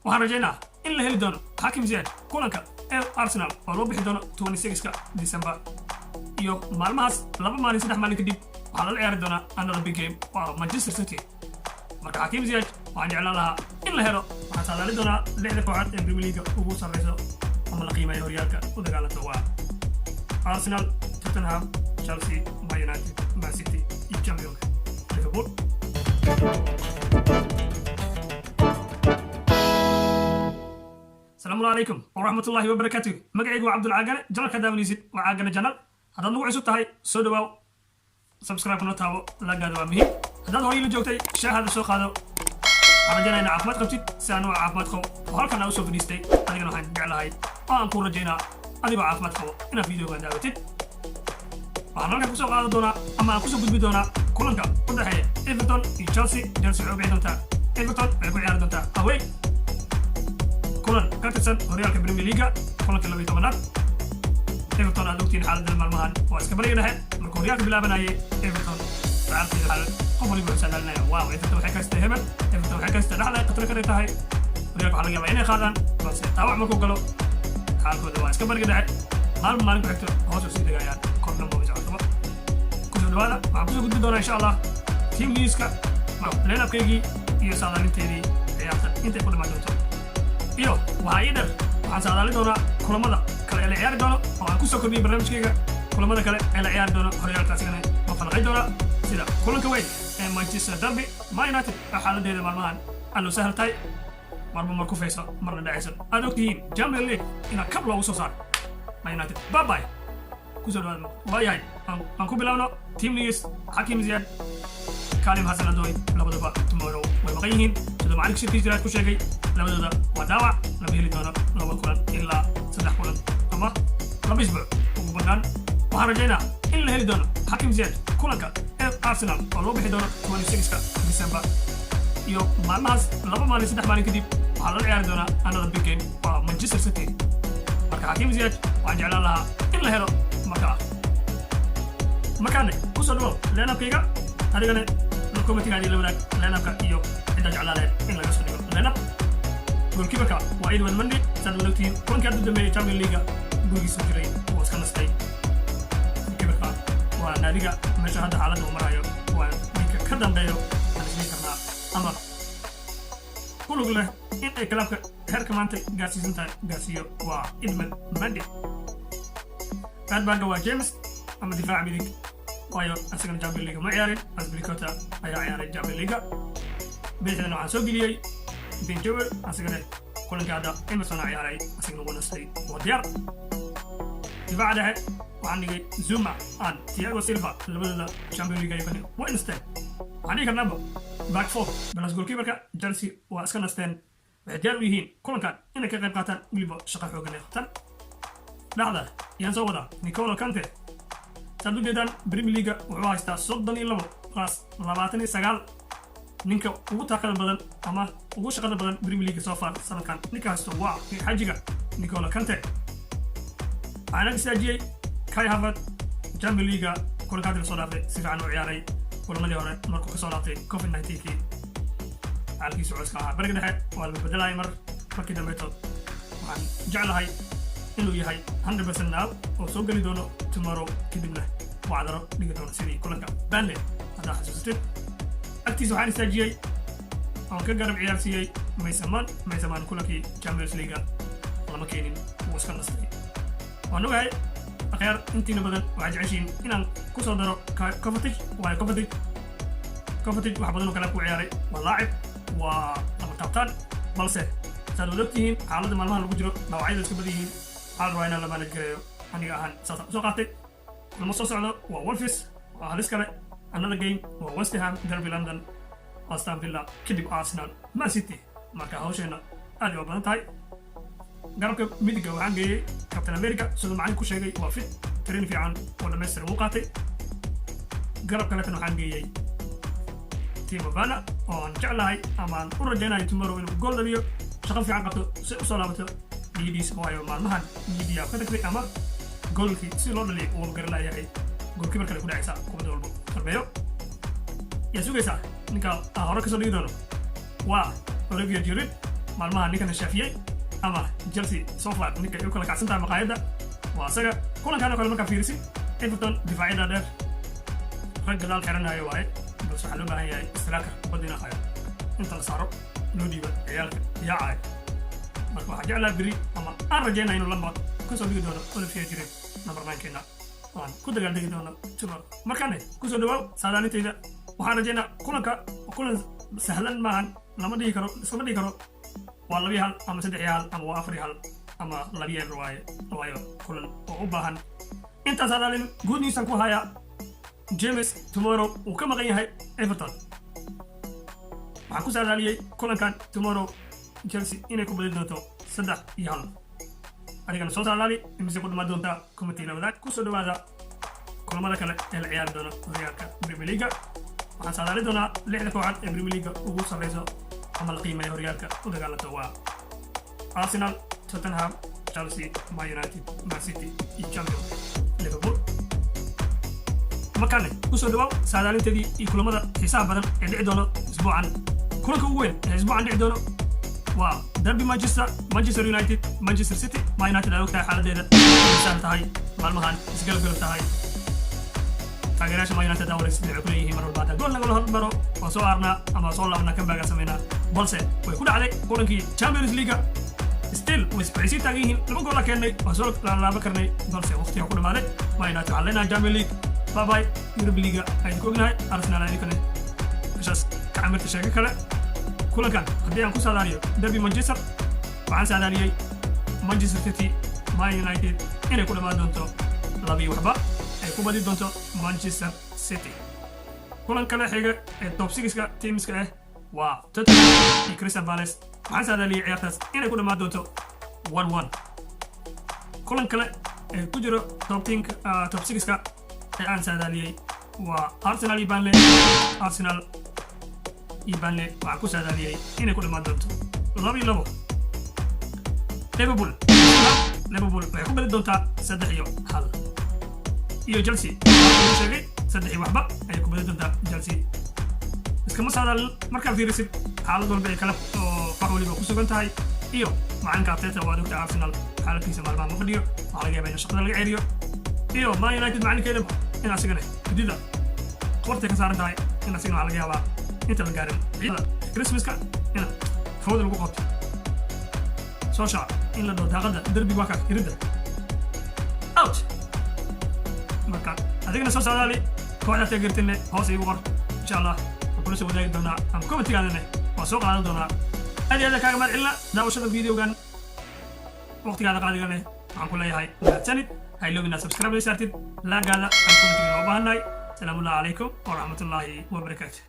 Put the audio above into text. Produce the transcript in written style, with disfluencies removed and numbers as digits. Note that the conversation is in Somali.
waxaan rajaynaa in la heli doono Hakim Ziyech kulanka ee Arsenal oo loo bixi doono 26 December iyo maalmahaas 2 maalin 3 maalin kadib waxaa la ciyaari doonaa another big game waa Manchester City marka Hakim Ziyech waxaan jeclaan lahaa in la helo waxaan saadaali doonaa 6 kooxood ee Premier League ugu sarreyso ama la qiimeeyo horyaalka u dagaalanta waa Arsenal, Tottenham, Chelsea, Man United, Man City iyo Champions Liverpool. السلام عليكم ورحمة الله وبركاته. مقعد وعبد العاقنة جنال كداونيسيد وعاقنة جنال. هذا نوع عسو تهي سو دواو سبسكرايب نوتاو لاقا دوا مهي. هذا هو يلو جوتي شاهد السوق هذا. رجينا إن عافمات قبتيد سانو عافمات خو وهالكنا أوسو فيديستي أدينا هاي قاعد هاي أنكو رجينا أديبا عافمات خو إنا فيديو غان داوتيد. waxaan halka kusoo qaadan doonaa ama aan kusoo gudbi doonaa kulanka u dhexeeya Everton iyo Chelsea. Chelsea waxay u bixi doontaa Everton waxay ku ciyaari doontaa away kulan ka tirsan horyaalka Premier League kulanka 12aad. Everton aad ogtiin xaaladda maalmahan waa iska bariga dhexe marka horyaalka bilaabanayay Everton saartii xal qof waliba wuxuu sanadnaa waaw Everton waxay ka istay hebel Everton waxay ka istay dhaxlay qatl ka tahay horyaalka waxa laga yaabaa inay qaadaan balse taawac markuu galo xaalkooda waa iska bariga dhexe maalin ku xigto hoos u sii degayaan korna ma wajacdo kusoo dhawaada waxaan kusoo gudbi doonaa insha Allah team newska line-upkeygii iyo saadaalinteedii ciyaarta intay ku dhamaan doonto iyo waxaa ii dheer waxaan saadaali doonaa kulamada kale ee la ciyaari doono oo aan kusoo kordhiyay barnaamijkeyga kulamada kale ee la ciyaari doono horyaalka asigana oo falaqay doona sida kulanka weyn ee Manchester Derby Man United xaaladeeda maalmahan aan loo sahal tahay marba mar ku fayso marna dhacayso aad ogtihiin Champions League ina kab loogu soo saaro Man United bye bye kusoo dhawaada waayahay aan ku bilaabno team news Hakim Ziyech Karim Haasan-Odoi labadaba tomorrow way maqan yihiin sida macallinka shirkiisa jiraad ku sheegay labadooda waa dhaawac lama heli doono 2 kulan ilaa 3 kulan ama 2 isbuuc ugu badnaan waxaan rajaynaa in la heli doono Hakim Ziyech kulanka ee Arsenal oo loo bixi doono 26 December iyo maalmahaas 2 maalin 3 maalin kadib waxaa la ciyaari doonaa another big game waa Manchester City marka Hakim Ziyech waxaan jeclaan lahaa in la helo markaane kusoo dhawow line-upkayga adigana commentigaadi la wadaag line-upka iyo cidda jeclaaleed in laga soo dhigo line-up goalkeeperka waa Edouard Mendy saad wadogtiin kulankii hadda u dambeeyey Champions League gurigiisa jiray wuu iska nastay goalkeeperka waa naadiga meesha hadda xaaladda uu marayo waa ninka ka dambeeyo aan isdhihi karnaa ama ku lug leh in ay kalaabka heerka maanta gaarsiiyo waa Edouard Mendy Radbanga waa James ama difaac midig waayo asagana Champions League ma ciyaarin Azpilicueta ayaa ciyaaray Champions League bixidana waxaan soo geliyey Ben Chilwell asagana kulankii hadda Emerson ciyaaray asagana wuu nastay waa diyaar difaaca dhexe waxaan dhigay Zuma and Thiago Silva labadooda Champions League ayagana way nasteen waxaan dhigi karnaaba back four balas goalkeeperka Chelsea waa iska nasteen waxay diyaar u yihiin kulankan inay ka qayb qaataan weliba shaqo xoogan ay qabtaan dhacda yaan soo wadaa N'Golo Kante saadu jeedaan Premier League wuxuu haystaa 32 plus 29 ninka ugu taakada badan ama ugu shaqada badan Premier League soo far sanadkan ninka haysto waa xajiga N'Golo Kante ana isaajiyay Kai Havertz Champions League kulanka soo dhaafay si fiican u ciyaaray kulamadii hore markuu ka soo laabtay COVID-19 halkiisu cusub ahaa bariga dhexe waa la bedelay markii dambeeto waxaan jeclahay inuu yahay 100% now oo soo gali doono tomorrow kadibna wacdaro dhigi doono sidii kulanka Burnley hadda xasuustid agtiisa waxaan istaajiyay oo ka garab ciyaarsiiyey Maysaman kulankii Champions League lama keenin wuu iska nastay waan ogahay akhyaar intiina badan waxaa jeceshiin inaan ku soo daro Kovacic wax badan oo kale ku ciyaaray waa laacib waa lama taabtaan balse saad wadogtihiin xaaladda maalmahan lagu jiro dhaawacyada iska badan yihiin hal rayna la manage gareeyo aniga ahaan saas soo qaatay lama soo socdo waa Wolves waa halis kale another game waa West Ham Derby London Aston Villa kadib Arsenal Man City marka hawsheena aad u badan tahay garabka midiga waxaan geeyey Captain America sida macallin ku sheegay waa fit train fiican oo dhameystiran uu qaatay garab kale tan waxaan geeyey Timo Werner oo aan jeclahay ama aan u rajaynayo tomorrow inuu gool dhaliyo shaqo fiican qabto si u soo laabato liidis waayo maalmahan liidiya ka tagtay ama goolkii si loo dhaliyo uu garanayahay goolkeeper kale ku dhacaysa kubadda walba tarbeeyo yaa sugaysaa ninka hore kasoo dhigi doono waa Olivier Giroud maalmaha ninkana shaafiyey ama Chelsea soo far ninka ay kala kacsan tahay maqaayada waa asaga kulankan kale marka fiirisi Everton difaacida dheer rag gadaal xiranayo waaye bas waxa loo baahan yahay striker badina hayo inta la saaro loo dhiibo ciyaalka yaacay marka waxa jeclaa biri ama aan rajeynaa inuu lamba ku soo dhigi doono Olivier Giroud number 9 keena waan ku dagaaldegi doono Tuchel markaan ku soo dhawaad saadaalintayda waxaan rajeynaa kulan sahlan maahan lama dhihi karo isma dhihi karo waa 2-1 ama 3-1 ama 4-1 ama 2-1 waayo kulan oo u baahan inta saadaalin good news ku haya James tomorrow uu ka maqan yahay Everton waxaan ku saadaaliyay kulankan tomorrow Chelsea inay ku badin doonto 3-1 adigana soo saadaali imise ku dhamaan doonta committee la wadaag ku soo dhawaada kulamada kale ee la ciyaari doono horyaalka Premier League waxaan saadaali doonaa 6 kooxood ee Premier League ugu sareyso ama la qiimeeyo horyaalka u dagaalanta waa Arsenal, Tottenham, Chelsea, Man United, Man City iyo Champions Liverpool markaan ku soo dhawaad saadaalintadii iyo kulamada xisaab badan ee dhici doono isbuucan kulanka ugu weyn ee isbuucan dhici doono waa derby Manchester United, Manchester City, Man United ay ogtahay xaaladeeda saan tahay maalmahan isgalgal tahay taageerayaasha Man United awal sidii ay ku leeyihiin mar walba gool naga hor maro oo soo arna ama soo laabna kan baaga sameeyna balse way ku dhacday kulankii Champions League still way sii taagan yihiin laba gool keenay oo soo laaba karnay balse waqtiga ku dhamaaday Man United xalina Champions League bye Europa League ay ku ognahay Arsenal ay kale bisas ka amirta sheega kale kulankan haddii aan ku saadaaliyo derby Manchester waxaan saadaaliyay Manchester City Man United inay ku dhamaan doonto 2-1 ay ku badi doonto Manchester City kulan kale xiga ee top 6 teamska ah waa Tottenham iyo Crystal Palace waxaan saadaaliyay ciyaartaas inay ku dhamaan doonto 1-1 kulan kale ee ku jiro top 6 ee aan saadaaliyay waa Arsenal iyo Burnley Arsenal iyo Burnley waxaan ku saadaaliyay inay ku dhamaan doonto 2-2 Liverpool waxay ku badi doontaa 3-1 iyo Chelsea waxay sheegay 3-1 ay ku badi doontaa Chelsea iskama saadaalin markaa fiirisid xaalad walba ay kala oo wax waliba ku sugan tahay iyo macalinka Arteta waa doctor Arsenal xaaladkiisa maalmaha ma fadhiyo waxaa laga yaabaa in shaqada laga ceeriyo iyo Man United macalinkeeda in asigana gudida qorta ka saaran tahay in asigana waxaa laga yaabaa inta la gaarin ciidada Christmaska in fawda lagu qabto soo shaac in la daaqada derbi waa ka irida out marka adigana soo saadaali kooxda taageertay hoos igu qor insha Allah waxaan soo wadaagi doonaa am committee-gaadana waa soo qaadan doonaa adeeda kaaga mahadcelina daawashada videogan waqtigaada qaaliga leh waxaan ku leeyahay mahadsanid hay loobina subscribe la saartid laagaada aan committee-ga u baahannahay salaamu calaykum wa rahmatullaahi wa barakaatuh